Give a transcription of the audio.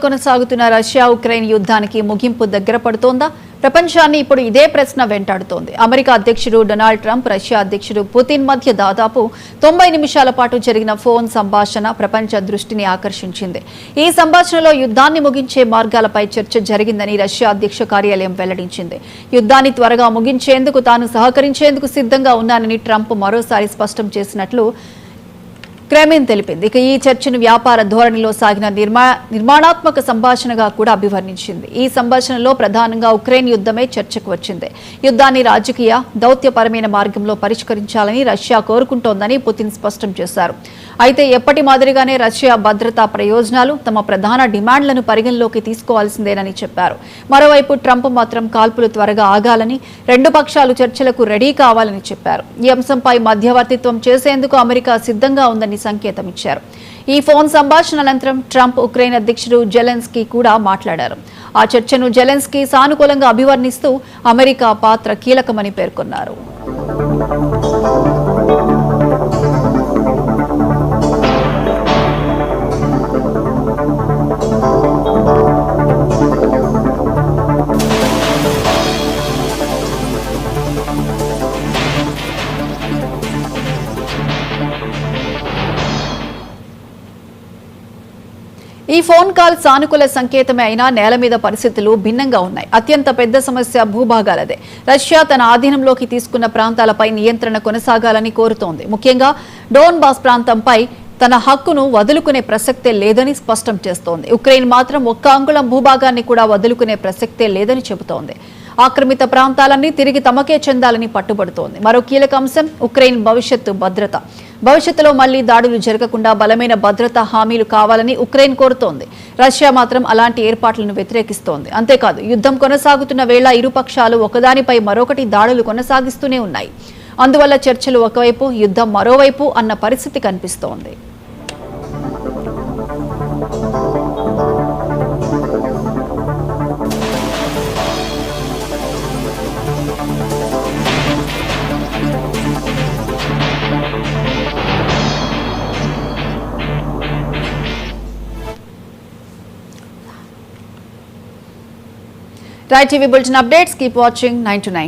కొనసాగుతున్న Russia Ukraine యుద్ధానికి ముగింపు దగ్గర పడుతోందా? ప్రపంచాన్ని ఇప్పుడు ఇదే ప్రశ్న వెంటాడుతోంది. అమెరికా అధ్యక్షుడు డొనాల్డ్ ట్రంప్, రష్యా అధ్యక్షుడు పుతిన్ మధ్య దాదాపు 90 నిమిషాల పాటు జరిగిన ఫోన్ సంభాషణ ప్రపంచ దృష్టిని ఆకర్షించింది. ఈ సంభాషణలో యుద్ధాన్ని ముగించే మార్గాలపై చర్చ జరిగిందని రష్యా అధ్యక్ష కార్యాలయం వెల్లడించింది. యుద్ధాన్ని త్వరగా ముగించేందుకు తాను సహకరించేందుకు సిద్ధంగా ఉన్నానని ట్రంప్ మరోసారి స్పష్టం చేసినట్లు క్రెమ్లిన్ తెలిపింది. ఈ చర్చను వ్యాపార ధోరణిలో సాగిన నిర్మాణాత్మక సంభాషణగా కూడా అభివర్ణించింది. ఈ సంభాషణలో ప్రధానంగా ఉక్రెయిన్ యుద్ధమే చర్చకు వచ్చింది. యుద్ధాన్ని రాజకీయ, దౌత్యపరమైన మార్గంలో పరిష్కరించాలని రష్యా కోరుకుంటోందని పుతిన్ స్పష్టం చేశారు. అయితే ఎప్పటి మాదిరిగానే రష్యా భద్రతా ప్రయోజనాలు, తమ ప్రధాన డిమాండ్లను పరిగణలోకి తీసుకోవాల్సిందేనని చెప్పారు. మరోవైపు ట్రంప్ మాత్రం కాల్పులు త్వరగా ఆగాలని, రెండు పక్షాలు చర్చలకు రెడీ కావాలని చెప్పారు. ఈ అంశంపై మధ్యవర్తిత్వం చేసేందుకు అమెరికా సిద్ధంగా ఉందని సంకేతం ఇచ్చారు. ఈ ఫోన్ సంభాషణ అనంతరం ట్రంప్ ఉక్రెయిన్ అధ్యక్షుడు జెలెన్స్కీ కూడా మాట్లాడారు. ఆ చర్చను జెలెన్స్కీ సానుకూలంగా అభివర్ణిస్తూ అమెరికా పాత్ర కీలకమని పేర్కొన్నారు. ఈ ఫోన్ కాల్ సానుకూల సంకేతమే అయినా నేల మీద పరిస్థితులు భిన్నంగా ఉన్నాయి. అత్యంత పెద్ద సమస్య భూభాగాలదే. రష్యా తన ఆధీనంలోకి తీసుకున్న ప్రాంతాలపై నియంత్రణ కొనసాగాలని కోరుతోంది. ముఖ్యంగా డోన్బాస్ ప్రాంతంపై తన హక్కును వదులుకునే ప్రసక్తే లేదని స్పష్టం చేస్తోంది. ఉక్రెయిన్ మాత్రం ఒక్క అంగుళం భూభాగాన్ని కూడా వదులుకునే ప్రసక్తే లేదని చెబుతోంది. ఆక్రమిత ప్రాంతాలన్నీ తిరిగి తమకే చెందాలని పట్టుబడుతోంది. మరో కీలక అంశం ఉక్రెయిన్ భవిష్యత్తు భద్రత. భవిష్యత్తులో మళ్లీ దాడులు జరగకుండా బలమైన భద్రతా హామీలు కావాలని ఉక్రెయిన్ కోరుతోంది. రష్యా మాత్రం అలాంటి ఏర్పాట్లను వ్యతిరేకిస్తోంది. అంతేకాదు, యుద్ధం కొనసాగుతున్న వేళ ఇరుపక్షాలు ఒకదానిపై మరొకటి దాడులు కొనసాగిస్తూనే ఉన్నాయి. అందువల్ల చర్చలు ఒకవైపు, యుద్ధం మరోవైపు అన్న పరిస్థితి కనిపిస్తోంది. Rai TV Bulletin updates. Keep watching 9 to 9.